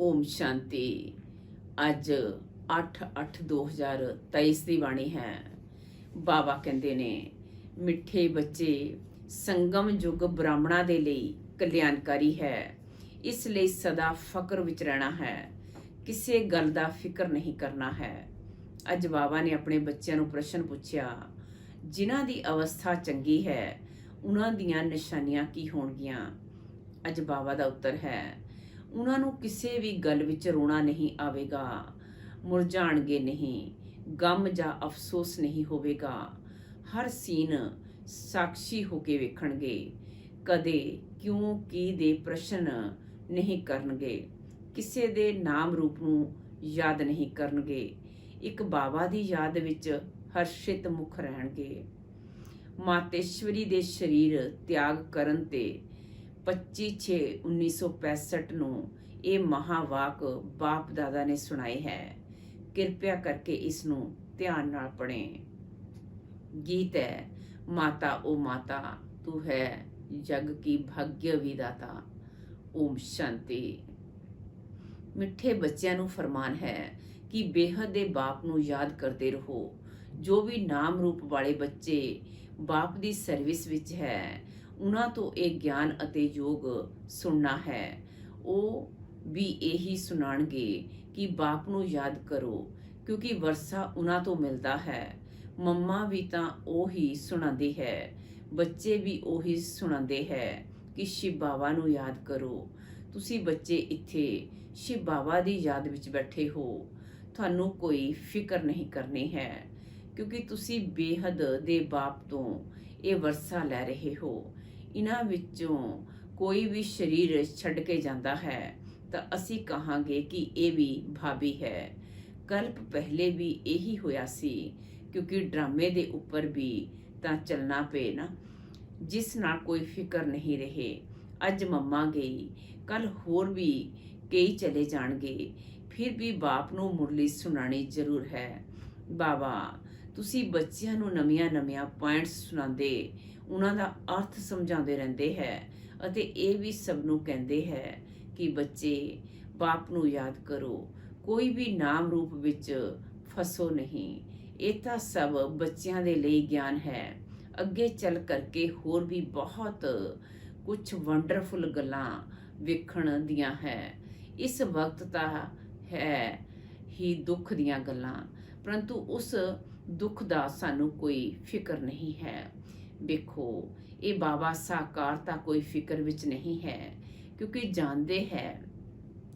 ਓਮ ਸ਼ਾਂਤੀ। ਅੱਜ 8/8/2023 ਦੀ ਬਾਣੀ ਹੈ। ਬਾਬਾ ਕਹਿੰਦੇ ਨੇ, ਮਿੱਠੇ ਬੱਚੇ, ਸੰਗਮ ਯੁੱਗ ਬ੍ਰਾਹਮਣਾਂ ਦੇ ਲਈ ਕਲਿਆਣਕਾਰੀ ਹੈ। ਇਸ ਲਈ ਸਦਾ ਫਕਰ ਵਿੱਚ ਰਹਿਣਾ ਹੈ, ਕਿਸੇ ਗੱਲ ਦਾ ਫਿਕਰ ਨਹੀਂ ਕਰਨਾ ਹੈ। ਅੱਜ ਬਾਬਾ ਨੇ ਆਪਣੇ ਬੱਚਿਆਂ ਨੂੰ ਪ੍ਰਸ਼ਨ ਪੁੱਛਿਆ, ਜਿਨ੍ਹਾਂ ਦੀ ਅਵਸਥਾ ਚੰਗੀ ਹੈ ਉਹਨਾਂ ਦੀਆਂ ਨਿਸ਼ਾਨੀਆਂ ਕੀ ਹੋਣਗੀਆਂ। ਅੱਜ ਬਾਬਾ ਦਾ ਉੱਤਰ ਹੈ, ਉਹਨਾਂ ਨੂੰ ਕਿਸੇ ਵੀ ਗੱਲ ਵਿੱਚ ਰੋਣਾ ਨਹੀਂ ਆਵੇਗਾ, ਮੁਰਝਾਣਗੇ ਨਹੀਂ, ਗਮ ਜਾਂ ਅਫਸੋਸ ਨਹੀਂ ਹੋਵੇਗਾ। ਹਰ ਸੀਨ ਸਾਖਸ਼ੀ ਹੋ ਕੇ ਵੇਖਣਗੇ, ਕਦੇ ਕਿਉਂ ਕੀ ਦੇ ਪ੍ਰਸ਼ਨ ਨਹੀਂ ਕਰਨਗੇ, ਕਿਸੇ ਦੇ ਨਾਮ ਰੂਪ ਨੂੰ ਯਾਦ ਨਹੀਂ ਕਰਨਗੇ। ਇੱਕ ਬਾਬਾ ਦੀ ਯਾਦ ਵਿੱਚ ਹਰਸ਼ਿਤ ਮੁਖ ਰਹਿਣਗੇ। ਮਾਤੇਸ਼ਵਰੀ ਦੇ ਸਰੀਰ ਤਿਆਗ ਕਰਨ ਤੇ 25/6/1965 ਨੂੰ ਇਹ ਮਹਾਵਾਕ ਬਾਪ ਦਾਦਾ ਨੇ ਸੁਣਾਈ ਹੈ। ਕਿਰਪਾ ਕਰਕੇ ਇਸ ਨੂੰ ਧਿਆਨ ਨਾਲ ਪੜ੍ਹੇ। ਗੀਤ ਹੈ, ਮਾਤਾ ਓ ਮਾਤਾ ਤੂੰ ਹੈ ਜਗ ਕੀ ਭਾਗਯ ਵਿਦਾਤਾ। ਓਮ ਸ਼ਾਂਤੀ। ਮਿੱਠੇ ਬੱਚਿਆਂ ਨੂੰ ਫਰਮਾਨ ਹੈ ਕਿ ਬੇਹੱਦ ਦੇ ਬਾਪ ਨੂੰ ਯਾਦ ਕਰਦੇ ਰਹੋ। ਜੋ ਵੀ ਨਾਮ ਰੂਪ ਵਾਲੇ ਬੱਚੇ ਬਾਪ ਦੀ ਸਰਵਿਸ ਵਿੱਚ ਹੈ, ਉਹਨਾਂ ਤੋਂ ਇਹ ਗਿਆਨ ਅਤੇ ਯੋਗ ਸੁਣਨਾ ਹੈ। ਉਹ ਵੀ ਇਹੀ ਸੁਣਾਣਗੇ ਕਿ ਬਾਪ ਨੂੰ ਯਾਦ ਕਰੋ, ਕਿਉਂਕਿ ਵਰਸਾ ਉਹਨਾਂ ਤੋਂ ਮਿਲਦਾ ਹੈ। ਮੰਮਾ ਵੀ ਤਾਂ ਉਹੀ ਸੁਣਾਉਂਦੀ ਹੈ, ਬੱਚੇ ਵੀ ਉਹੀ ਸੁਣਾਉਂਦੇ ਹੈ ਕਿ ਸ਼ਿਵ ਬਾਬਾ ਨੂੰ ਯਾਦ ਕਰੋ। ਤੁਸੀਂ ਬੱਚੇ ਇੱਥੇ ਸ਼ਿਵ ਬਾਬਾ ਦੀ ਯਾਦ ਵਿੱਚ ਬੈਠੇ ਹੋ, ਤੁਹਾਨੂੰ ਕੋਈ ਫਿਕਰ ਨਹੀਂ ਕਰਨੀ ਹੈ, ਕਿਉਂਕਿ ਤੁਸੀਂ ਬੇਹੱਦ ਦੇ ਬਾਪ ਤੋਂ ਇਹ ਵਰਸਾ ਲੈ ਰਹੇ ਹੋ। ਇਹਨਾਂ ਵਿੱਚੋਂ ਕੋਈ ਵੀ ਸਰੀਰ ਛੱਡ ਕੇ ਜਾਂਦਾ ਹੈ ਤਾਂ ਅਸੀਂ ਕਹਾਂਗੇ ਕਿ ਇਹ ਵੀ ਭਾਬੀ ਹੈ। ਕਲਪ ਪਹਿਲੇ ਵੀ ਇਹੀ ਹੋਇਆ ਸੀ, ਕਿਉਂਕਿ ਡਰਾਮੇ ਦੇ ਉੱਪਰ ਵੀ ਤਾਂ ਚੱਲਣਾ ਪਏ ਨਾ, ਜਿਸ ਨਾਲ ਕੋਈ ਫਿਕਰ ਨਹੀਂ ਰਹੇ। ਅੱਜ ਮੰਮਾ ਗਈ, ਕੱਲ ਹੋਰ ਵੀ ਕਈ ਚਲੇ ਜਾਣਗੇ, ਫਿਰ ਵੀ ਬਾਪ ਨੂੰ ਮੁਰਲੀ ਸੁਣਾਣੀ ਜ਼ਰੂਰ ਹੈ। ਬਾਬਾ ਤੁਸੀਂ ਬੱਚਿਆਂ ਨੂੰ ਨਵੀਆਂ ਪੁਆਇੰਟਸ ਸੁਣਾਉਂਦੇ, ਉਹਨਾਂ ਦਾ ਅਰਥ ਸਮਝਾਉਂਦੇ ਰਹਿੰਦੇ ਹੈ ਅਤੇ ਇਹ ਵੀ ਸਭ ਨੂੰ ਕਹਿੰਦੇ ਹੈ ਕਿ ਬੱਚੇ ਬਾਪ ਨੂੰ ਯਾਦ ਕਰੋ, ਕੋਈ ਵੀ ਨਾਮ ਰੂਪ ਵਿੱਚ ਫਸੋ ਨਹੀਂ। ਇਹ ਤਾਂ ਸਭ ਬੱਚਿਆਂ ਦੇ ਲਈ ਗਿਆਨ ਹੈ। ਅੱਗੇ ਚੱਲ ਕਰਕੇ ਹੋਰ ਵੀ ਬਹੁਤ ਕੁਝ ਵੰਡਰਫੁਲ ਗੱਲਾਂ ਵੇਖਣ ਦੀਆਂ ਹੈ। ਇਸ ਵਕਤ ਤਾਂ ਹੈ ਹੀ ਦੁੱਖ ਦੀਆਂ ਗੱਲਾਂ, ਪਰੰਤੂ ਉਸ ਦੁੱਖ ਦਾ ਸਾਨੂੰ ਕੋਈ ਫਿਕਰ ਨਹੀਂ ਹੈ। ਵੇਖੋ, ਇਹ ਬਾਬਾ ਸਾਕਾਰ ਤਾਂ ਕੋਈ ਫਿਕਰ ਵਿੱਚ ਨਹੀਂ ਹੈ, ਕਿਉਂਕਿ ਜਾਣਦੇ ਹੈ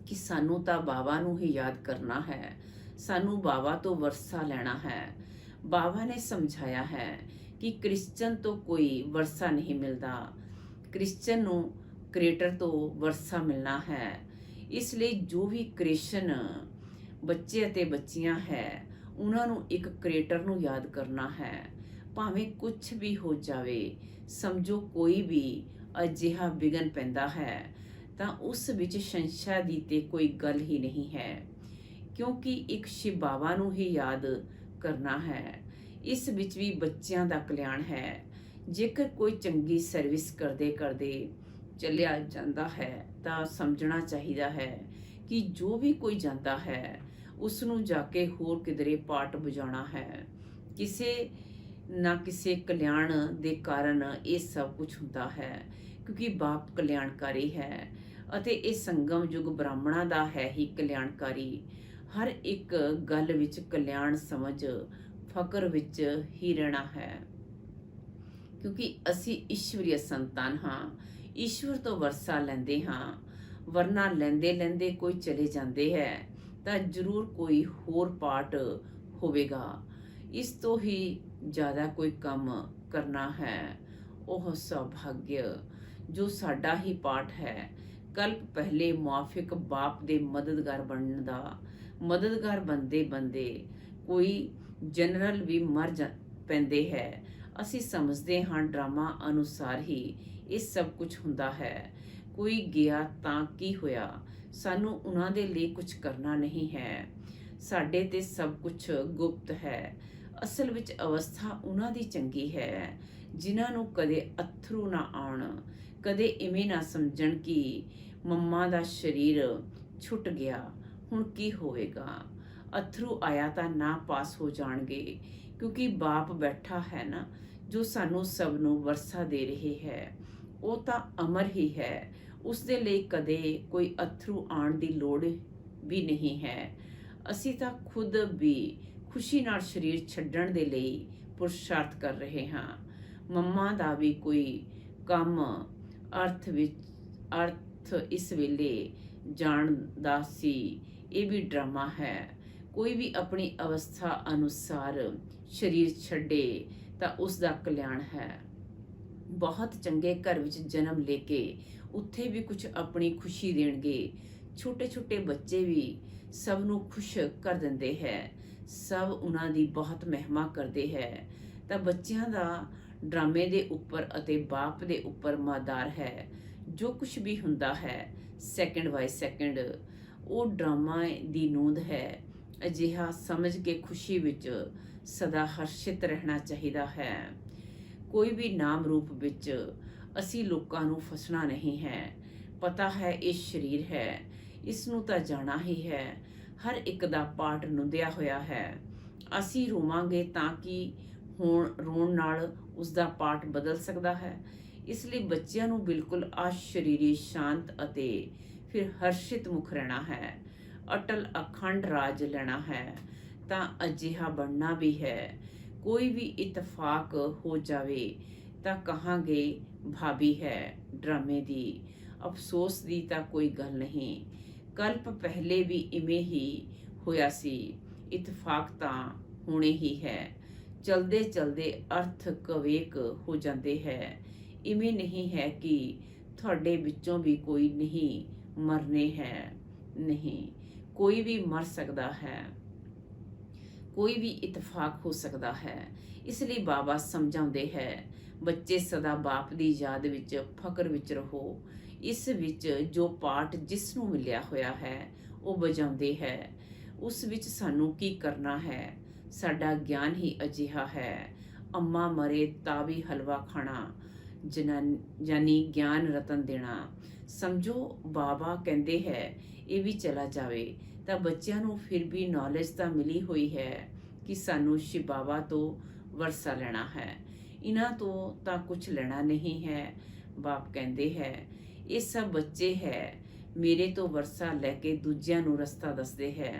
ਕਿ ਸਾਨੂੰ ਤਾਂ ਬਾਬਾ ਨੂੰ ਹੀ ਯਾਦ ਕਰਨਾ ਹੈ, ਸਾਨੂੰ ਬਾਬਾ ਤੋਂ ਵਰਸਾ ਲੈਣਾ ਹੈ। ਬਾਬਾ ਨੇ ਸਮਝਾਇਆ ਹੈ ਕਿ ਕ੍ਰਿਸਚਨ ਤੋਂ ਕੋਈ ਵਰਸਾ ਨਹੀਂ ਮਿਲਦਾ, ਕ੍ਰਿਸਚਨ ਨੂੰ ਕ੍ਰੀਏਟਰ ਤੋਂ ਵਰਸਾ ਮਿਲਣਾ ਹੈ। ਇਸ ਲਈ ਜੋ ਵੀ ਕ੍ਰਿਸ਼ਨ ਬੱਚੇ ਅਤੇ ਬੱਚੀਆਂ ਹੈ, ਉਹਨਾਂ ਨੂੰ ਇੱਕ ਕ੍ਰੀਏਟਰ ਨੂੰ ਯਾਦ ਕਰਨਾ ਹੈ। ਭਾਵੇਂ ਕੁਝ ਵੀ ਹੋ ਜਾਵੇ, ਸਮਝੋ ਕੋਈ ਵੀ ਅਜਿਹਾ ਵਿਘਨ ਪੈਂਦਾ ਹੈ ਤਾਂ ਉਸ ਵਿੱਚ ਸੰਸ਼ਾ ਦੀ ਤੇ ਕੋਈ ਗੱਲ ਹੀ ਨਹੀਂ ਹੈ, ਕਿਉਂਕਿ ਇੱਕ ਸ਼ਿਵ ਬਾਬਾ ਨੂੰ ਹੀ ਯਾਦ ਕਰਨਾ ਹੈ। ਇਸ ਵਿੱਚ ਵੀ ਬੱਚਿਆਂ ਦਾ ਕਲਿਆਣ ਹੈ। ਜੇਕਰ ਕੋਈ ਚੰਗੀ ਸਰਵਿਸ ਕਰਦੇ ਚੱਲਿਆ ਜਾਂਦਾ ਹੈ ਤਾਂ ਸਮਝਣਾ ਚਾਹੀਦਾ ਹੈ ਕਿ ਜੋ ਵੀ ਕੋਈ ਜਾਂਦਾ ਹੈ ਉਸ ਨੂੰ ਜਾ ਕੇ ਹੋਰ ਕਿਧਰੇ ਪਾਟ ਵਜਾਉਣਾ ਹੈ। ਕਿਸੇ ਨਾ ਕਿਸੇ ਕਲਿਆਣ ਦੇ ਕਾਰਨ ਇਹ ਸਭ ਕੁਝ ਹੁੰਦਾ ਹੈ, ਕਿਉਂਕਿ ਬਾਪ ਕਲਿਆਣਕਾਰੀ ਹੈ ਅਤੇ ਇਹ ਸੰਗਮ ਯੁੱਗ ਬ੍ਰਾਹਮਣਾਂ ਦਾ ਹੈ ਹੀ ਕਲਿਆਣਕਾਰੀ। ਹਰ ਇੱਕ ਗੱਲ ਵਿੱਚ ਕਲਿਆਣ ਸਮਝ ਫਕਰ ਵਿੱਚ ਹੀ ਰਹਿਣਾ ਹੈ, ਕਿਉਂਕਿ ਅਸੀਂ ਈਸ਼ਵਰੀ ਸੰਤਾਨ ਹਾਂ, ਈਸ਼ਵਰ ਤੋਂ ਵਰਸਾ ਲੈਂਦੇ ਹਾਂ। ਵਰਨਾ ਲੈਂਦੇ ਕੋਈ ਚਲੇ ਜਾਂਦੇ ਹੈ ਤਾਂ ਜ਼ਰੂਰ ਕੋਈ ਹੋਰ ਪਾਠ ਹੋਵੇਗਾ। ਇਸ ਤੋਂ ਹੀ ਜ਼ਿਆਦਾ ਕੋਈ ਕੰਮ ਕਰਨਾ ਹੈ, ਉਹ ਸੁਭਾਗਯ ਜੋ ਸਾਡਾ ਹੀ ਪਾਠ ਹੈ। ਕਲਪ ਪਹਿਲੇ ਮੁਆਫਿਕ ਬਾਪ ਦੇ ਮਦਦਗਾਰ ਬਣਨ ਦਾ, ਮਦਦਗਾਰ ਬੰਦੇ ਕੋਈ ਜਨਰਲ ਵੀ ਮਰ ਪੈਂਦੇ ਹੈ। ਅਸੀਂ ਸਮਝਦੇ ਹਾਂ ਡਰਾਮਾ ਅਨੁਸਾਰ ਹੀ ਇਹ ਸਭ ਕੁਝ ਹੁੰਦਾ ਹੈ। ਕੋਈ ਗਿਆ ਤਾਂ ਕੀ ਹੋਇਆ, ਸਾਨੂੰ ਉਹਨਾਂ ਦੇ ਲਈ ਕੁਝ ਕਰਨਾ ਨਹੀਂ ਹੈ। ਸਾਡੇ ਤੇ ਸਭ ਕੁਝ ਗੁਪਤ ਹੈ। ਅਸਲ ਵਿੱਚ ਅਵਸਥਾ ਉਹਨਾਂ ਦੀ ਚੰਗੀ ਹੈ ਜਿਨ੍ਹਾਂ ਨੂੰ ਕਦੇ ਅਥਰੂ ਨਾ ਆਉਣ, ਕਦੇ ਇਵੇਂ ਨਾ ਸਮਝਣ ਕਿ ਮੰਮਾ ਦਾ ਸਰੀਰ ਛੁੱਟ ਗਿਆ, ਹੁਣ ਕੀ ਹੋਵੇਗਾ। ਅਥਰੂ ਆਇਆ ਤਾਂ ਨਾ ਪਾਸ ਹੋ ਜਾਣਗੇ, ਕਿਉਂਕਿ ਬਾਪ ਬੈਠਾ ਹੈ ਨਾ, ਜੋ ਸਾਨੂੰ ਸਭ ਨੂੰ ਵਰਸਾ ਦੇ ਰਹੇ ਹੈ, ਉਹ ਤਾਂ ਅਮਰ ਹੀ ਹੈ। ਉਸ ਦੇ ਲਈ ਕਦੇ ਕੋਈ ਅਥਰੂ ਆਉਣ ਦੀ ਲੋੜ ਵੀ ਨਹੀਂ ਹੈ। ਅਸੀਂ ਤਾਂ ਖੁਦ ਵੀ ਖੁਸ਼ੀ ਨਾਲ ਸਰੀਰ ਛੱਡਣ ਦੇ ਲਈ ਪੁਰਸ਼ਾਰਥ ਕਰ ਰਹੇ ਹਾਂ। ਮੰਮਾ ਦਾ ਵੀ ਕੋਈ ਕੰਮ ਅਰਥ ਇਸ ਵੇਲੇ ਜਾਣ ਦਾ ਸੀ। ਇਹ ਵੀ ਡਰਾਮਾ ਹੈ। ਕੋਈ ਵੀ ਆਪਣੀ ਅਵਸਥਾ ਅਨੁਸਾਰ ਸਰੀਰ ਛੱਡੇ ਤਾਂ ਉਸ ਦਾ ਕਲਿਆਣ ਹੈ। ਬਹੁਤ ਚੰਗੇ ਘਰ ਵਿੱਚ ਜਨਮ ਲੈ ਕੇ ਉੱਥੇ ਵੀ ਕੁਝ ਆਪਣੀ ਖੁਸ਼ੀ ਦੇਣਗੇ। ਛੋਟੇ ਛੋਟੇ ਬੱਚੇ ਵੀ ਸਭ ਨੂੰ ਖੁਸ਼ ਕਰ ਦਿੰਦੇ ਹੈ, ਸਭ ਉਹਨਾਂ ਦੀ ਬਹੁਤ ਮਹਿਮਾ ਕਰਦੇ ਹੈ। ਤਾਂ ਬੱਚਿਆਂ ਦਾ ਡਰਾਮੇ ਦੇ ਉੱਪਰ ਅਤੇ ਬਾਪ ਦੇ ਉੱਪਰ ਮਾਦਾਰ ਹੈ। ਜੋ ਕੁਝ ਵੀ ਹੁੰਦਾ ਹੈ ਸੈਕਿੰਡ ਬਾਏ ਸੈਕਿੰਡ, ਉਹ ਡਰਾਮਾ ਦੀ ਨੂੰਦ ਹੈ। ਅਜਿਹਾ ਸਮਝ ਕੇ ਖੁਸ਼ੀ ਵਿੱਚ ਸਦਾ ਹਰਸ਼ਿਤ ਰਹਿਣਾ ਚਾਹੀਦਾ ਹੈ। ਕੋਈ ਵੀ ਨਾਮ ਰੂਪ ਵਿੱਚ ਅਸੀਂ ਲੋਕਾਂ ਨੂੰ ਫਸਣਾ ਨਹੀਂ ਹੈ। ਪਤਾ ਹੈ ਇਹ ਸਰੀਰ ਹੈ, ਇਸ ਨੂੰ ਤਾਂ ਜਾਣਾ ਹੀ ਹੈ। ਹਰ ਇੱਕ ਦਾ ਪਾਰਟ ਨੁੰਦਿਆ ਹੋਇਆ ਹੈ। ਅਸੀਂ ਰੋਵਾਂਗੇ ਤਾਂ ਕਿ ਰੋਣ ਨਾਲ ਉਸ ਦਾ ਪਾਰਟ ਬਦਲ ਸਕਦਾ ਹੈ। ਇਸ ਲਈ ਬੱਚਿਆਂ ਨੂੰ ਬਿਲਕੁਲ ਅਸ਼ਰੀਰੀ, ਸ਼ਾਂਤ ਅਤੇ ਫਿਰ ਹਰਸ਼ਿਤ ਮੁਖ ਰਹਿਣਾ ਹੈ। ਅਟਲ ਅਖੰਡ ਰਾਜ ਲੈਣਾ ਹੈ ਤਾਂ ਅਜਿਹਾ ਬਣਨਾ ਵੀ ਹੈ। ਕੋਈ ਵੀ ਇਤਫਾਕ ਹੋ ਜਾਵੇ ਤਾਂ ਕਹਾਂਗੇ ਭਾਬੀ ਹੈ ਡਰਾਮੇ ਦੀ। ਅਫਸੋਸ ਦੀ ਤਾਂ ਕੋਈ ਗੱਲ ਨਹੀਂ। ਕਲਪ ਪਹਿਲੇ ਵੀ ਇਵੇਂ ਹੀ ਹੋਇਆ ਸੀ। ਇਤਫਾਕ ਤਾਂ ਹੋਣੇ ਹੀ ਹੈ। ਚਲਦੇ ਚਲਦੇ ਅਰਥ ਕਵੇਕ ਹੋ ਜਾਂਦੇ ਹੈ। ਇਵੇਂ ਨਹੀਂ ਹੈ ਕਿ ਤੁਹਾਡੇ ਵਿੱਚੋਂ ਵੀ ਕੋਈ ਨਹੀਂ ਮਰਨੇ ਹੈ। ਨਹੀਂ, ਕੋਈ ਵੀ ਮਰ ਸਕਦਾ ਹੈ, ਕੋਈ ਵੀ ਇਤਫਾਕ ਹੋ ਸਕਦਾ ਹੈ। ਇਸ ਲਈ ਬਾਬਾ ਸਮਝਾਉਂਦੇ ਹੈ, ਬੱਚੇ ਸਦਾ ਬਾਪ ਦੀ ਯਾਦ ਵਿੱਚ, ਫਕਰ ਵਿੱਚ ਰਹੋ। ਇਸ ਵਿੱਚ ਜੋ ਪਾਠ ਜਿਸ ਨੂੰ ਮਿਲਿਆ ਹੋਇਆ ਹੈ ਉਹ ਵਜਾਉਂਦੇ ਹੈ। ਉਸ ਵਿੱਚ ਸਾਨੂੰ ਕੀ ਕਰਨਾ ਹੈ? ਸਾਡਾ ਗਿਆਨ ਹੀ ਅਜਿਹਾ ਹੈ। ਅੰਮਾ ਮਰੇ ਤਾਂ ਵੀ ਹਲਵਾ ਖਾਣਾ, ਯਾਨੀ ਗਿਆਨ ਰਤਨ ਦੇਣਾ। ਸਮਝੋ ਬਾਬਾ ਕਹਿੰਦੇ ਹੈ ਇਹ ਵੀ ਚਲਾ ਜਾਵੇ ਤਾਂ ਬੱਚਿਆਂ ਨੂੰ ਫਿਰ ਵੀ ਨੌਲੇਜ ਤਾਂ ਮਿਲੀ ਹੋਈ ਹੈ ਕਿ ਸਾਨੂੰ ਸ਼ਿਵ ਬਾਬਾ ਤੋਂ ਵਰਸਾ ਲੈਣਾ ਹੈ। ਇਹਨਾਂ ਤੋਂ ਤਾਂ ਕੁਝ ਲੈਣਾ ਨਹੀਂ ਹੈ। ਬਾਪ ਕਹਿੰਦੇ ਹੈ ਇਹ ਸਭ ਬੱਚੇ ਹੈ, ਮੇਰੇ ਤੋਂ ਵਰਸਾ ਲੈ ਕੇ ਦੂਜਿਆਂ ਨੂੰ ਰਸਤਾ ਦੱਸਦੇ ਹੈ।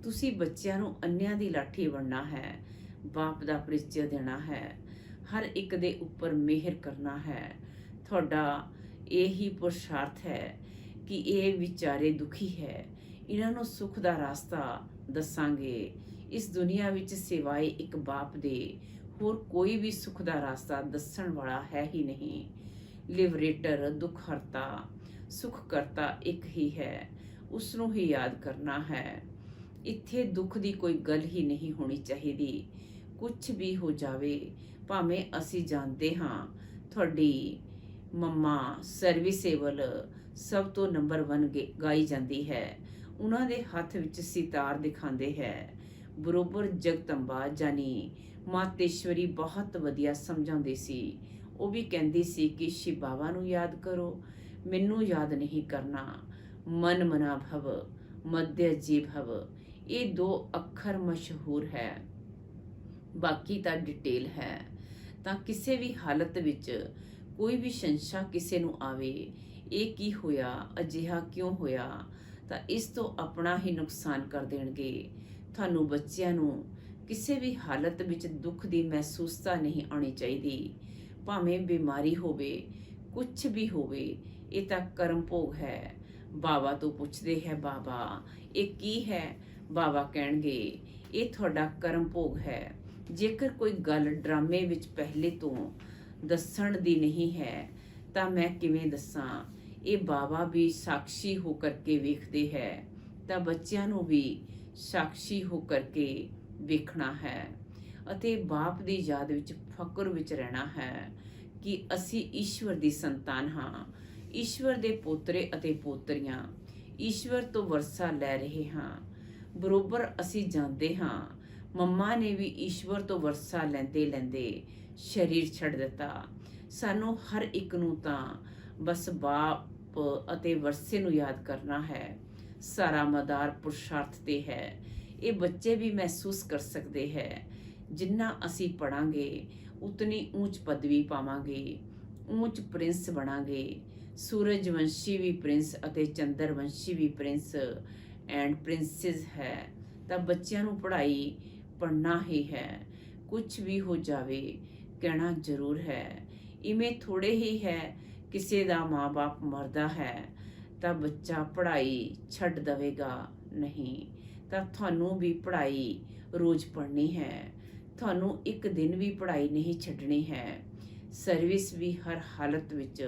ਤੁਸੀਂ ਬੱਚਿਆਂ ਨੂੰ ਅੰਨ੍ਹਿਆਂ ਦੀ ਲਾਠੀ ਬਣਨਾ ਹੈ। ਬਾਪ ਦਾ ਪਰਿਚੈ ਦੇਣਾ ਹੈ। ਹਰ ਇੱਕ ਦੇ ਉੱਪਰ ਮਿਹਰ ਕਰਨਾ ਹੈ। ਤੁਹਾਡਾ ਇਹੀ ਪੁਰਸ਼ਾਰਥ ਹੈ ਕਿ ਇਹ ਵਿਚਾਰੇ ਦੁਖੀ ਹੈ, ਇਹਨਾਂ ਨੂੰ ਸੁੱਖ ਦਾ ਰਾਸਤਾ ਦੱਸਾਂਗੇ। ਇਸ ਦੁਨੀਆ ਵਿੱਚ ਸਿਵਾਏ ਇੱਕ ਬਾਪ ਦੇ ਹੋਰ ਕੋਈ ਵੀ ਸੁੱਖ ਦਾ ਰਾਸਤਾ ਦੱਸਣ ਵਾਲਾ ਹੈ ਹੀ ਨਹੀਂ। ਲਿਬਰੇਟਰ, ਦੁੱਖ ਹਰਤਾ, ਸੁੱਖ ਕਰਤਾ ਇੱਕ ਹੀ ਹੈ, ਉਸ ਨੂੰ ਹੀ ਯਾਦ ਕਰਨਾ ਹੈ। ਇੱਥੇ ਦੁੱਖ ਦੀ ਕੋਈ ਗੱਲ ਹੀ ਨਹੀਂ ਹੋਣੀ ਚਾਹੀਦੀ। ਕੁਝ ਵੀ ਹੋ ਜਾਵੇ, ਭਾਵੇਂ ਅਸੀਂ ਜਾਣਦੇ ਹਾਂ ਤੁਹਾਡੀ ਮੰਮਾ ਸਰਵਿਸੇਬਲ ਸਭ ਤੋਂ ਨੰਬਰ 1 ਗਾਈ ਜਾਂਦੀ ਹੈ। ਉਹਨਾਂ ਦੇ ਹੱਥ ਵਿੱਚ ਸਿਤਾਰ ਦਿਖਾਉਂਦੇ ਹੈ। ਬਰੋਬਰ ਜਗਤੰਬਾ ਜਾਨੀ ਮਾਤੇਸ਼ਵਰੀ ਬਹੁਤ ਵਧੀਆ ਸਮਝਾਉਂਦੀ ਸੀ। ਉਹ ਵੀ ਕਹਿੰਦੀ ਸੀ ਕਿ ਸ਼ਿਵ ਬਾਬਾ ਨੂੰ ਯਾਦ ਕਰੋ, ਮੈਨੂੰ ਯਾਦ ਨਹੀਂ ਕਰਨਾ। ਮਨ ਮਨਾ ਭਵ, ਮਧਿ ਜੀ ਭਵ, ਇਹ 2 ਅੱਖਰ ਮਸ਼ਹੂਰ ਹੈ, ਬਾਕੀ ਤਾਂ ਡਿਟੇਲ ਹੈ। ਤਾਂ ਕਿਸੇ ਵੀ ਹਾਲਤ ਵਿੱਚ ਕੋਈ ਵੀ ਸੰਸ਼ਾ ਕਿਸੇ ਨੂੰ ਆਵੇ, ਇਹ ਕੀ ਹੋਇਆ, ਅਜਿਹਾ ਕਿਉਂ ਹੋਇਆ, ਤਾਂ ਇਸ ਤੋਂ ਆਪਣਾ ਹੀ ਨੁਕਸਾਨ ਕਰ ਦੇਣਗੇ। ਤੁਹਾਨੂੰ ਬੱਚਿਆਂ ਨੂੰ ਕਿਸੇ ਵੀ ਹਾਲਤ ਵਿੱਚ ਦੁੱਖ ਦੀ ਮਹਿਸੂਸਤਾ ਨਹੀਂ ਆਉਣੀ ਚਾਹੀਦੀ। ਭਾਵੇਂ ਬਿਮਾਰੀ ਹੋਵੇ, ਕੁਝ ਵੀ ਹੋਵੇ, ਇਹ ਤਾਂ ਕਰਮ ਭੋਗ ਹੈ। ਬਾਬਾ ਤੋਂ ਪੁੱਛਦੇ ਹੈ, ਬਾਬਾ ਇਹ ਕੀ ਹੈ? ਬਾਬਾ ਕਹਿਣਗੇ ਇਹ ਤੁਹਾਡਾ ਕਰਮ ਭੋਗ ਹੈ। ਜੇਕਰ ਕੋਈ ਗੱਲ ਡਰਾਮੇ ਵਿੱਚ ਪਹਿਲੇ ਤੋਂ ਦੱਸਣ ਦੀ ਨਹੀਂ ਹੈ ਤਾਂ ਮੈਂ ਕਿਵੇਂ ਦੱਸਾਂ? ਇਹ ਬਾਬਾ ਵੀ ਸਾਖੀ ਹੋ ਕਰਕੇ ਵੇਖਦੇ ਹੈ, ਤਾਂ ਬੱਚਿਆਂ ਨੂੰ ਵੀ ਸਾਖੀ ਹੋ ਕਰਕੇ ਵੇਖਣਾ ਹੈ ਅਤੇ ਬਾਪ ਦੀ ਯਾਦ ਵਿੱਚ, ਫਕਰ ਵਿੱਚ ਰਹਿਣਾ ਹੈ ਕਿ ਅਸੀਂ ਈਸ਼ਵਰ ਦੀ ਸੰਤਾਨ ਹਾਂ, ਈਸ਼ਵਰ ਦੇ ਪੋਤਰੇ ਅਤੇ ਪੋਤਰੀਆਂ, ਈਸ਼ਵਰ ਤੋਂ ਵਰਸਾ ਲੈ ਰਹੇ ਹਾਂ। ਬਰੋਬਰ ਅਸੀਂ ਜਾਣਦੇ ਹਾਂ ਮੰਮਾ ਨੇ ਵੀ ਈਸ਼ਵਰ ਤੋਂ ਵਰਸਾ ਲੈਂਦੇ ਲੈਂਦੇ ਸਰੀਰ ਛੱਡ ਦਿੱਤਾ। ਸਾਨੂੰ ਹਰ ਇੱਕ ਨੂੰ ਤਾਂ ਬਸ ਬਾਪ ਅਤੇ ਵਰਸੇ ਨੂੰ ਯਾਦ ਕਰਨਾ ਹੈ। ਸਾਰਾ ਮਦਾਰ ਪੁਰਸ਼ਾਰਥ ਤੇ ਹੈ। ਇਹ ਬੱਚੇ ਵੀ ਮਹਿਸੂਸ ਕਰ ਸਕਦੇ ਹੈ, ਜਿੰਨਾ ਅਸੀਂ ਪੜਾਂਗੇ ਉਤਨੀ ਉੱਚ ਪਦਵੀ ਪਾਵਾਂਗੇ, ਉੱਚ ਪ੍ਰਿੰਸ ਬਣਾਂਗੇ। ਸੂਰਜਵੰਸ਼ੀ ਵੀ ਪ੍ਰਿੰਸ ਅਤੇ ਚੰਦਰਵੰਸ਼ੀ ਵੀ ਪ੍ਰਿੰਸ ਐਂਡ ਪ੍ਰਿੰਸੈਸ ਹੈ। ਤਾਂ ਬੱਚਿਆਂ ਨੂੰ ਪੜ੍ਹਨਾ ਹੀ ਹੈ। ਕੁਝ ਵੀ ਹੋ ਜਾਵੇ ਕਹਿਣਾ ਜ਼ਰੂਰ ਹੈ। ਇਵੇਂ ਥੋੜੇ ਹੀ ਹੈ ਕਿਸੇ ਦਾ ਮਾਂ-ਬਾਪ ਮਰਦਾ ਹੈ ਤਾਂ ਬੱਚਾ ਪੜ੍ਹਾਈ ਛੱਡ ਦੇਵੇਗਾ, ਨਹੀਂ ਤਾਂ ਤੁਹਾਨੂੰ ਵੀ ਪੜ੍ਹਾਈ ਰੋਜ਼ ਪੜ੍ਹਨੀ ਹੈ। ਤੁਹਾਨੂੰ ਇੱਕ ਦਿਨ ਵੀ ਪੜ੍ਹਾਈ ਨਹੀਂ ਛੱਡਣੀ ਹੈ। ਸਰਵਿਸ ਵੀ ਹਰ ਹਾਲਤ ਵਿੱਚ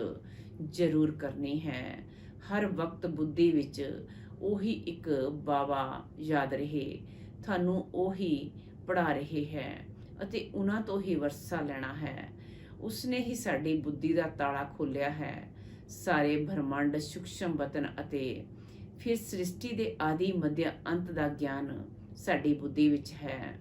ਜ਼ਰੂਰ ਕਰਨੀ ਹੈ। ਹਰ ਵਕਤ ਬੁੱਧੀ ਵਿੱਚ ਉਹੀ ਇੱਕ ਬਾਬਾ ਯਾਦ ਰਹੇ, ਤੁਹਾਨੂੰ ਉਹੀ ਪੜ੍ਹਾ ਰਹੇ ਹੈ ਅਤੇ ਉਹਨਾਂ ਤੋਂ ਹੀ ਵਰਸਾ ਲੈਣਾ ਹੈ। ਉਸਨੇ ਹੀ ਸਾਡੀ ਬੁੱਧੀ ਦਾ ਤਾਲਾ ਖੋਲ੍ਹਿਆ ਹੈ। ਸਾਰੇ ਬ੍ਰਹਮੰਡ, ਸੂਖਸ਼ਮ ਵਤਨ ਅਤੇ ਫਿਰ ਸ੍ਰਿਸ਼ਟੀ ਦੇ ਆਦਿ ਮੱਧ ਅੰਤ ਦਾ ਗਿਆਨ ਸਾਡੀ ਬੁੱਧੀ ਵਿੱਚ ਹੈ।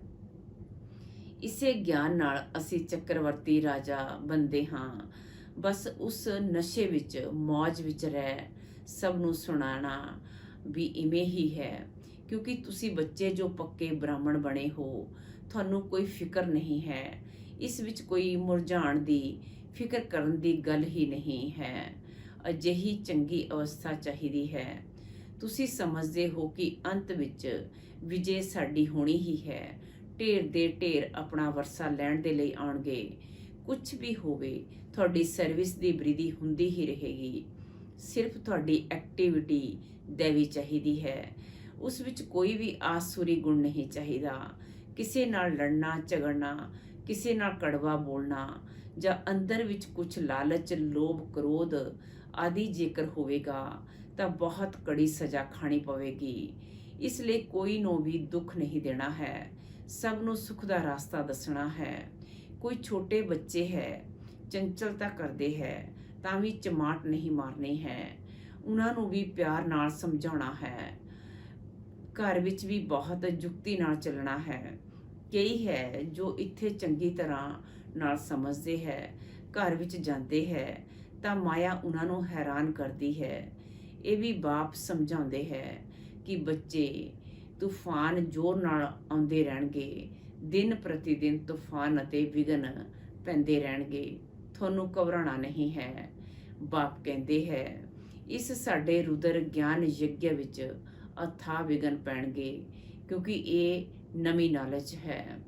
ਇਸੇ ਗਿਆਨ ਨਾਲ ਅਸੀਂ ਚੱਕਰਵਰਤੀ ਰਾਜਾ ਬਣਦੇ ਹਾਂ। ਬਸ ਉਸ ਨਸ਼ੇ ਵਿੱਚ, ਮੌਜ ਵਿੱਚ ਰਹਿ ਸਭ ਨੂੰ ਸੁਣਾਉਣਾ ਵੀ ਇਵੇਂ ਹੀ ਹੈ, ਕਿਉਂਕਿ ਤੁਸੀਂ ਬੱਚੇ ਜੋ ਪੱਕੇ ਬ੍ਰਾਹਮਣ ਬਣੇ ਹੋ, ਤੁਹਾਨੂੰ ਕੋਈ ਫਿਕਰ ਨਹੀਂ ਹੈ। ਇਸ ਵਿੱਚ ਕੋਈ ਮੁਰਝਾਉਣ ਦੀ, ਫਿਕਰ ਕਰਨ ਦੀ ਗੱਲ ਹੀ ਨਹੀਂ ਹੈ। ਅਜਿਹੀ ਚੰਗੀ ਅਵਸਥਾ ਚਾਹੀਦੀ ਹੈ। ਤੁਸੀਂ ਸਮਝਦੇ ਹੋ ਕਿ ਅੰਤ ਵਿੱਚ ਵਿਜੇ ਸਾਡੀ ਹੋਣੀ ਹੀ ਹੈ। ਢੇਰ ਦੇ ਢੇਰ ਆਪਣਾ ਵਰਸਾ ਲੈਣ ਦੇ ਲਈ ਆਉਣਗੇ। ਕੁਝ ਵੀ ਹੋਵੇ, ਤੁਹਾਡੀ ਸਰਵਿਸ ਦੀ ਬ੍ਰਿਧੀ ਹੁੰਦੀ ਹੀ ਰਹੇਗੀ। ਸਿਰਫ ਤੁਹਾਡੀ ਐਕਟੀਵਿਟੀ ਦੇਵੀ ਚਾਹੀਦੀ ਹੈ। ਉਸ ਵਿੱਚ ਕੋਈ ਵੀ ਆਸੁਰੀ ਗੁਣ ਨਹੀਂ ਚਾਹੀਦਾ। ਕਿਸੇ ਨਾਲ ਲੜਨਾ ਝਗੜਨਾ, ਕਿਸੇ ਨਾਲ ਕੜਵਾ ਬੋਲਣਾ ਜਾਂ ਅੰਦਰ ਵਿੱਚ ਕੁਝ ਲਾਲਚ, ਲੋਭ, ਕ੍ਰੋਧ ਆਦਿ ਜੇਕਰ ਹੋਵੇਗਾ ਤਾਂ ਬਹੁਤ ਕੜੀ ਸਜ਼ਾ ਖਾਣੀ ਪਵੇਗੀ। ਇਸ ਲਈ ਕੋਈ ਨੂੰ ਵੀ ਦੁੱਖ ਨਹੀਂ ਦੇਣਾ ਹੈ। ਸਭ ਨੂੰ ਸੁੱਖ ਦਾ ਰਾਸਤਾ ਦੱਸਣਾ ਹੈ। ਕੋਈ ਛੋਟੇ ਬੱਚੇ ਹੈ, ਚੰਚਲਤਾ ਕਰਦੇ ਹੈ ਤਾਂ ਵੀ ਚਮਾਟ ਨਹੀਂ ਮਾਰਨੀ ਹੈ। ਉਹਨਾਂ ਨੂੰ ਵੀ ਪਿਆਰ ਨਾਲ ਸਮਝਾਉਣਾ ਹੈ। ਘਰ ਵਿੱਚ ਵੀ ਬਹੁਤ ਯੁਕਤੀ ਨਾਲ ਚੱਲਣਾ ਹੈ। ਕਈ ਹੈ ਜੋ ਇੱਥੇ ਚੰਗੀ ਤਰ੍ਹਾਂ ਨਾਲ ਸਮਝਦੇ ਹੈ, ਘਰ ਵਿੱਚ ਜਾਂਦੇ ਹੈ ਤਾਂ ਮਾਇਆ ਉਹਨਾਂ ਨੂੰ ਹੈਰਾਨ ਕਰਦੀ ਹੈ। ਇਹ ਵੀ ਬਾਪ ਸਮਝਾਉਂਦੇ ਹੈ ਕਿ ਬੱਚੇ ਤੂਫਾਨ ਜ਼ੋਰ ਨਾਲ ਆਉਂਦੇ ਰਹਿਣਗੇ। ਦਿਨ ਪ੍ਰਤੀ ਦਿਨ ਤੂਫਾਨ ਅਤੇ ਵਿਘਨ ਪੈਂਦੇ ਰਹਿਣਗੇ। ਤੁਹਾਨੂੰ ਘਬਰਾਉਣਾ ਨਹੀਂ ਹੈ। ਬਾਪ ਕਹਿੰਦੇ ਹੈ, ਇਸ ਸਾਡੇ ਰੁਦਰ ਗਿਆਨ ਯੱਗ ਵਿੱਚ ਅਥਾਹ ਵਿਘਨ ਪੈਣਗੇ, ਕਿਉਂਕਿ ਇਹ ਨਵੀਂ ਨਾਲੇਜ ਹੈ।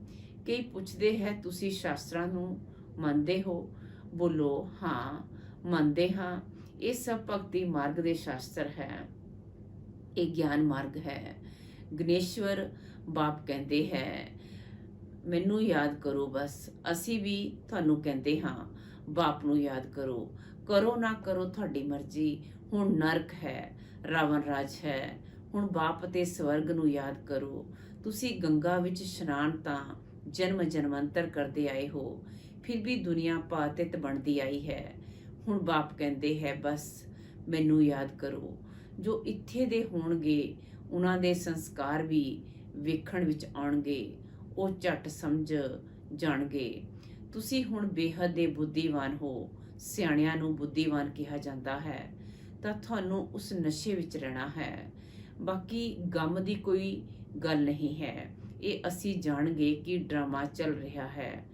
ਕਈ ਪੁੱਛਦੇ ਹੈ, ਤੁਸੀਂ ਸ਼ਾਸਤਰਾਂ ਨੂੰ ਮੰਨਦੇ ਹੋ? ਬੋਲੋ, ਹਾਂ ਮੰਨਦੇ ਹਾਂ। ਇਹ ਸਭ ਭਗਤੀ ਮਾਰਗ ਦੇ ਸ਼ਾਸਤਰ ਹੈ। ਇਹ ਗਿਆਨ ਮਾਰਗ ਹੈ। ਗਣੇਸ਼ਵਰ ਬਾਪ ਕਹਿੰਦੇ ਹੈ, ਮੈਨੂੰ ਯਾਦ ਕਰੋ ਬਸ। ਅਸੀਂ ਵੀ ਤੁਹਾਨੂੰ ਕਹਿੰਦੇ ਹਾਂ, ਬਾਪ ਨੂੰ ਯਾਦ ਕਰੋ। ਕਰੋ ਨਾ ਕਰੋ ਤੁਹਾਡੀ ਮਰਜ਼ੀ। ਹੁਣ ਨਰਕ ਹੈ, ਰਾਵਣ ਰਾਜ ਹੈ। ਹੁਣ ਬਾਪ ਅਤੇ ਸਵਰਗ ਨੂੰ ਯਾਦ ਕਰੋ। ਤੁਸੀਂ ਗੰਗਾ ਵਿੱਚ ਇਸ਼ਨਾਨ ਤਾਂ ਜਨਮ ਜਨਮਾਂਤਰ ਕਰਦੇ ਆਏ ਹੋ, ਫਿਰ ਵੀ ਦੁਨੀਆ ਪਾਤਿਤ ਬਣਦੀ ਆਈ ਹੈ। ਹੁਣ ਬਾਪ ਕਹਿੰਦੇ ਹੈ, ਬਸ ਮੈਨੂੰ ਯਾਦ ਕਰੋ। ਜੋ ਇੱਥੇ ਦੇ ਹੋਣਗੇ ਉਹਨਾਂ ਦੇ ਸੰਸਕਾਰ ਵੀ ਵੇਖਣ ਵਿੱਚ ਆਉਣਗੇ। ਉਹ ਝੱਟ ਸਮਝ ਜਾਣਗੇ। ਤੁਸੀਂ ਹੁਣ ਬੇਹੱਦ ਦੇ ਬੁੱਧੀਵਾਨ ਹੋ। ਸਿਆਣਿਆਂ ਨੂੰ ਬੁੱਧੀਵਾਨ ਕਿਹਾ ਜਾਂਦਾ ਹੈ। ਤਾਂ ਤੁਹਾਨੂੰ ਉਸ ਨਸ਼ੇ ਵਿੱਚ ਰਹਿਣਾ ਹੈ। ਬਾਕੀ ਗਮ ਦੀ ਕੋਈ ਗੱਲ ਨਹੀਂ ਹੈ। ਇਹ ਅਸੀਂ ਜਾਣਗੇ ਕਿ ਡਰਾਮਾ ਚੱਲ ਰਿਹਾ ਹੈ।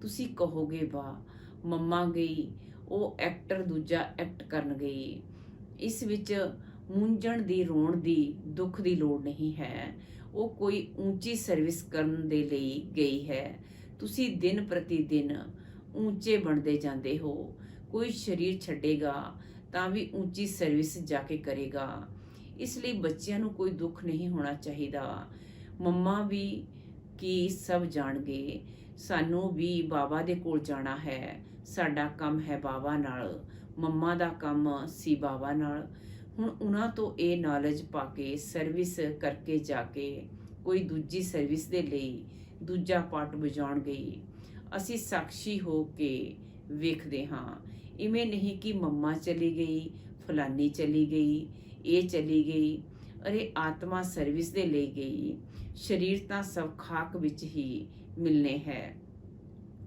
ਤੁਸੀਂ ਕਹੋਗੇ, ਵਾਹ ਮੰਮਾ ਗਈ, ਉਹ ਐਕਟਰ ਦੂਜਾ ਐਕਟ ਕਰਨ ਗਈ। ਇਸ ਵਿੱਚ ਮੂੰਝਣ ਦੀ, ਰੋਣ ਦੀ, ਦੁੱਖ ਦੀ ਲੋੜ ਨਹੀਂ ਹੈ। ਉਹ ਕੋਈ ਉੱਚੀ ਸਰਵਿਸ ਕਰਨ ਦੇ ਲਈ ਗਈ ਹੈ। ਤੁਸੀਂ ਦਿਨ ਪ੍ਰਤੀ ਦਿਨ ਉੱਚੇ ਬਣਦੇ ਜਾਂਦੇ ਹੋ। ਕੋਈ ਸਰੀਰ ਛੱਡੇਗਾ ਤਾਂ ਵੀ ਉੱਚੀ ਸਰਵਿਸ ਜਾ ਕੇ ਕਰੇਗਾ। ਇਸ ਲਈ ਬੱਚਿਆਂ ਨੂੰ ਕੋਈ ਦੁੱਖ ਨਹੀਂ ਹੋਣਾ ਚਾਹੀਦਾ। ਮੰਮਾ ਵੀ ਕੀ ਸਭ ਜਾਣਗੇ। ਸਾਨੂੰ ਵੀ ਬਾਬਾ ਦੇ ਕੋਲ ਜਾਣਾ ਹੈ। ਸਾਡਾ ਕੰਮ ਹੈ ਬਾਬਾ ਨਾਲ, ਮੰਮਾ ਦਾ ਕੰਮ ਸੀ ਬਾਬਾ ਨਾਲ। ਹੁਣ ਉਹਨਾਂ ਤੋਂ ਇਹ ਨੌਲੇਜ ਪਾ ਕੇ ਸਰਵਿਸ ਕਰਕੇ ਜਾ ਕੇ ਕੋਈ ਦੂਜੀ ਸਰਵਿਸ ਦੇ ਲਈ ਦੂਜਾ ਪਾਰਟ ਵਜਾਉਣ ਗਈ। ਅਸੀਂ ਸਾਖੀ ਹੋ ਕੇ ਵੇਖਦੇ ਹਾਂ। ਇਵੇਂ ਨਹੀਂ ਕਿ ਮੰਮਾ ਚਲੀ ਗਈ, ਫਲਾਨੀ ਚਲੀ ਗਈ, ਇਹ ਚਲੀ ਗਈ। ਅਰੇ ਆਤਮਾ ਸਰਵਿਸ ਦੇ ਲਈ ਗਈ। ਸਰੀਰ ਤਾਂ ਸਭ ਖਾਕ ਵਿੱਚ ਹੀ ਮਿਲਨੇ ਹੈ।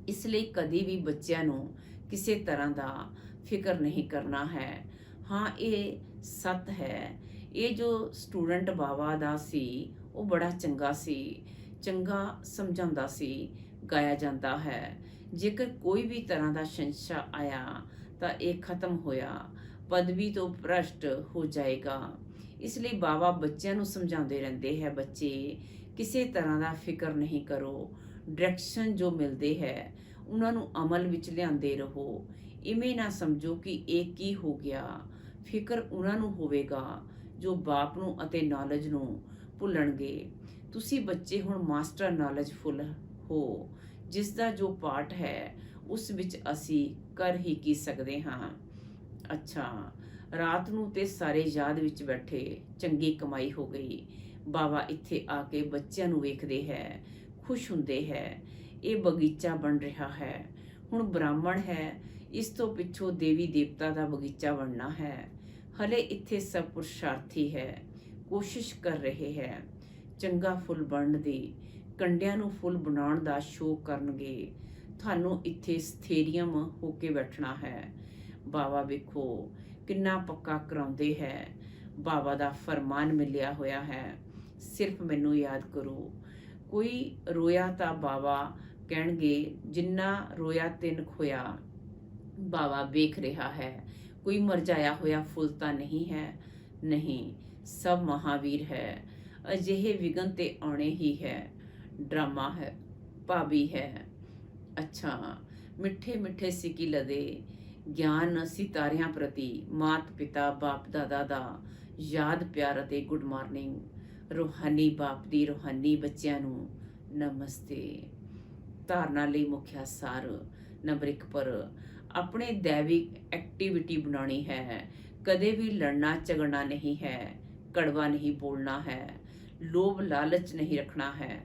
ਇਸ ਲਈ ਕਦੀ ਵੀ ਬੱਚਿਆਂ ਨੂੰ ਕਿਸੇ ਤਰ੍ਹਾਂ ਦਾ ਫਿਕਰ ਨਹੀਂ ਕਰਨਾ ਹੈ। ਹਾਂ, ਇਹ ਸੱਤ ਹੈ। ਇਹ ਜੋ ਸਟੂਡੈਂਟ ਬਾਵਾ ਦਾ ਸੀ ਉਹ ਬੜਾ ਚੰਗਾ ਸੀ, ਚੰਗਾ ਸਮਝਾਉਂਦਾ ਸੀ, ਗਾਇਆ ਜਾਂਦਾ ਹੈ। ਜੇਕਰ ਕੋਈ ਵੀ ਤਰ੍ਹਾਂ ਦਾ ਸੰਸ਼ਾ ਆਇਆ ਤਾਂ ਇਹ ਖਤਮ ਹੋਇਆ, ਪਦਵੀ ਤੋਂ ਭ੍ਰਸ਼ਟ ਹੋ ਜਾਏਗਾ। ਇਸ ਲਈ ਬਾਵਾ ਬੱਚਿਆਂ ਨੂੰ ਸਮਝਾਉਂਦੇ ਰਹਿੰਦੇ ਹੈ, ਬੱਚੇ ਕਿਸੇ ਤਰ੍ਹਾਂ ਦਾ ਫਿਕਰ ਨਹੀਂ ਕਰੋ, ਡਾਇਰੈਕਸ਼ਨ ਜੋ ਮਿਲਦੇ ਹੈ ਉਹਨਾਂ ਨੂੰ ਅਮਲ ਵਿੱਚ ਲਿਆਂਦੇ ਰਹੋ। ਇਵੇਂ ਨਾ ਸਮਝੋ ਕਿ ਇਹ ਕੀ ਹੋ ਗਿਆ। ਫਿਕਰ ਉਹਨਾਂ ਨੂੰ ਹੋਵੇਗਾ ਜੋ ਬਾਪ ਨੂੰ ਅਤੇ ਨੌਲੇਜ ਨੂੰ ਭੁੱਲਣਗੇ। ਤੁਸੀਂ ਬੱਚੇ ਹੁਣ ਮਾਸਟਰ ਨੌਲੇਜਫੁਲ ਹੋ, ਜਿਸ ਦਾ ਜੋ ਪਾਠ ਹੈ ਉਸ ਵਿੱਚ ਅਸੀਂ ਕਰ ਹੀ ਕੀ ਸਕਦੇ ਹਾਂ। ਅੱਛਾ, ਰਾਤ ਨੂੰ ਤੇ ਸਾਰੇ ਯਾਦ ਵਿੱਚ ਬੈਠੇ, ਚੰਗੀ ਕਮਾਈ ਹੋ ਗਈ। ਬਾਵਾ ਇੱਥੇ ਆ ਕੇ ਬੱਚਿਆਂ ਨੂੰ ਵੇਖਦੇ ਹੈ, ਖੁਸ਼ ਹੁੰਦੇ ਹੈ। ਇਹ ਬਗੀਚਾ ਬਣ ਰਿਹਾ ਹੈ, ਹੁਣ ਬ੍ਰਾਹਮਣ ਹੈ, ਇਸ ਤੋਂ ਪਿੱਛੋਂ ਦੇਵੀ ਦੇਵਤਾ ਦਾ ਬਗੀਚਾ ਬਣਨਾ ਹੈ। ਹਲੇ ਇੱਥੇ ਸਭ ਪੁਰਸ਼ਾਰਥੀ ਹੈ, ਕੋਸ਼ਿਸ਼ ਕਰ ਰਹੇ ਹੈ ਚੰਗਾ ਫੁੱਲ ਬਣਨ ਦੀ, ਕੰਡਿਆਂ ਨੂੰ ਫੁੱਲ ਬਣਾਉਣ ਦਾ ਸ਼ੌਕ ਕਰਨਗੇ। ਤੁਹਾਨੂੰ ਇੱਥੇ ਸਥੇਰੀਅਮ ਹੋ ਕੇ ਬੈਠਣਾ ਹੈ। ਬਾਵਾ ਵੇਖੋ ਕਿੰਨਾ ਪੱਕਾ ਕਰਾਉਂਦੇ ਹੈ। ਬਾਵਾ ਦਾ ਫਰਮਾਨ ਮਿਲਿਆ ਹੋਇਆ ਹੈ, ਸਿਰਫ ਮੈਨੂੰ ਯਾਦ ਕਰੋ। ਕੋਈ ਰੋਇਆ ਤਾਂ ਬਾਵਾ ਕਹਿਣਗੇ ਜਿੰਨਾ ਰੋਇਆ ਤਿੰਨ ਖੋਇਆ। ਬਾਵਾ ਵੇਖ ਰਿਹਾ ਹੈ, ਕੋਈ ਮਰਝਾਇਆ ਹੋਇਆ ਫੁੱਲ ਤਾਂ ਨਹੀਂ ਹੈ। ਨਹੀਂ, ਸਭ ਮਹਾਵੀਰ ਹੈ। ਅਜਿਹੇ ਵਿਗਨ ਤੇ ਆਉਣੇ ਹੀ ਹੈ। ਡਰਾਮਾ ਹੈ, ਭਾਬੀ ਹੈ। ਅੱਛਾ, ਮਿੱਠੇ ਮਿੱਠੇ ਸਿੱਕੀ ਲਦੇ ਗਿਆਨ ਸਿਤਾਰਿਆਂ ਪ੍ਰਤੀ, ਮਾਤ ਪਿਤਾ ਬਾਪ ਦਾਦਾ ਦਾ ਯਾਦ ਪਿਆਰ ਅਤੇ ਗੁੱਡ ਮਾਰਨਿੰਗ। ਰੂਹਾਨੀ ਬਾਪ ਦੀ ਰੂਹਾਨੀ ਬੱਚਿਆਂ ਨੂੰ ਨਮਸਤੇ। ਧਾਰਨਾ ਲਈ ਮੁੱਖਿਆ ਸਾਰ। ਨੰਬਰ 1 ਪਰ ਆਪਣੇ ਦੈਵਿਕ ਐਕਟੀਵਿਟੀ ਬਣਾਉਣੀ ਹੈ। ਕਦੇ ਵੀ ਲੜਨਾ ਝਗੜਨਾ ਨਹੀਂ ਹੈ, ਕੜਵਾ ਨਹੀਂ ਬੋਲਣਾ ਹੈ, ਲੋਭ ਲਾਲਚ ਨਹੀਂ ਰੱਖਣਾ ਹੈ,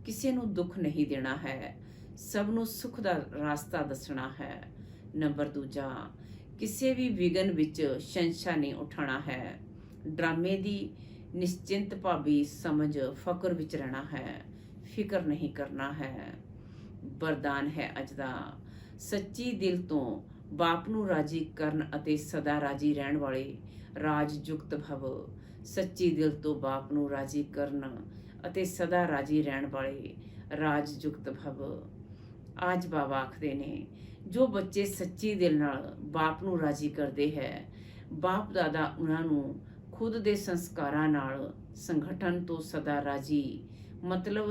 ਕਿਸੇ ਨੂੰ ਦੁੱਖ ਨਹੀਂ ਦੇਣਾ ਹੈ, ਸਭ ਨੂੰ ਸੁੱਖ ਦਾ ਰਾਸਤਾ ਦੱਸਣਾ ਹੈ। ਨੰਬਰ 2 ਕਿਸੇ ਵੀ ਵਿਗਨ ਵਿੱਚ ਸ਼ੰਸ਼ਾ ਨਹੀਂ ਉਠਾਉਣਾ ਹੈ। ਡਰਾਮੇ ਦੀ ਨਿਸ਼ਚਿੰਤ ਭਾਵੀ ਸਮਝ ਫਕਰ ਵਿੱਚ ਰਹਿਣਾ ਹੈ, ਫਿਕਰ ਨਹੀਂ ਕਰਨਾ ਹੈ। ਵਰਦਾਨ ਹੈ ਅੱਜ ਦਾ, ਸੱਚੀ ਦਿਲ ਤੋਂ ਬਾਪ ਨੂੰ ਰਾਜੀ ਕਰਨ ਅਤੇ ਸਦਾ ਰਾਜੀ ਰਹਿਣ ਵਾਲੇ ਰਾਜਯੁਕਤ ਭਵ। ਸੱਚੀ ਦਿਲ ਤੋਂ ਬਾਪ ਨੂੰ ਰਾਜੀ ਕਰਨ ਅਤੇ ਸਦਾ ਰਾਜੀ ਰਹਿਣ ਵਾਲੇ ਰਾਜਯੁਕਤ ਭਵ। ਅੱਜ ਬਾਬਾ ਆਖਦੇ ਨੇ, ਜੋ ਬੱਚੇ ਸੱਚੀ ਦਿਲ ਨਾਲ ਬਾਪ ਨੂੰ ਰਾਜੀ ਕਰਦੇ ਹੈ, ਬਾਪ ਦਾਦਾ ਉਹਨਾਂ ਨੂੰ ਖੁਦ ਦੇ ਸੰਸਕਾਰਾਂ ਨਾਲ ਸੰਗਠਨ ਤੋਂ ਸਦਾ ਰਾਜੀ ਮਤਲਬ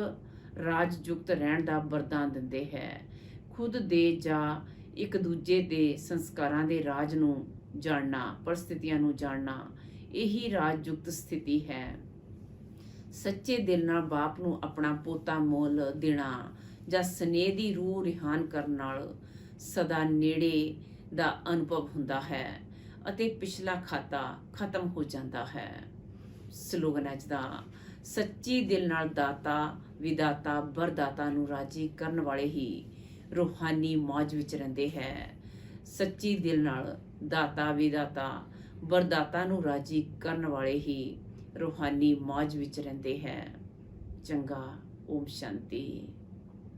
ਰਾਜਯੁਕਤ ਰਹਿਣ ਦਾ ਵਰਦਾਨ ਦਿੰਦੇ ਹੈ। ਖੁਦ ਦੇ ਜਾਂ ਇੱਕ ਦੂਜੇ ਦੇ ਸੰਸਕਾਰਾਂ ਦੇ ਰਾਜ ਨੂੰ ਜਾਣਨਾ, ਪਰਿਸਥਿਤੀਆਂ ਨੂੰ ਜਾਣਨਾ, ਇਹੀ ਰਾਜਯੁਕਤ ਸਥਿਤੀ ਹੈ। ਸੱਚੇ ਦਿਲ ਨਾਲ ਬਾਪ ਨੂੰ ਆਪਣਾ ਪੋਤਾ ਮੁੱਲ ਦੇਣਾ ਜਾਂ ਸਨੇਹ ਦੀ ਰੂਹ ਰਿਹਾਨ ਕਰਨ ਨਾਲ ਸਦਾ ਨੇੜੇ ਦਾ ਅਨੁਭਵ ਹੁੰਦਾ ਹੈ ਅਤੇ ਪਿਛਲਾ ਖਾਤਾ ਖਤਮ ਹੋ ਜਾਂਦਾ ਹੈ। ਸਲੋਗਨ ਅੱਜ ਦਾ, ਸੱਚੀ ਦਿਲ ਨਾਲ ਦਾਤਾ ਵਿਦਾਤਾ ਵਰਦਾਤਾ ਨੂੰ ਰਾਜੀ ਕਰਨ ਵਾਲੇ ਹੀ ਰੂਹਾਨੀ ਮੌਜ ਵਿੱਚ ਰਹਿੰਦੇ ਹੈ। ਸੱਚੀ ਦਿਲ ਨਾਲ ਦਾਤਾ ਵਿਦਾਤਾ ਵਰਦਾਤਾ ਨੂੰ ਰਾਜੀ ਕਰਨ ਵਾਲੇ ਹੀ ਰੂਹਾਨੀ ਮੌਜ ਵਿੱਚ ਰਹਿੰਦੇ ਹੈ। ਚੰਗਾ, ਓਮ ਸ਼ਾਂਤੀ।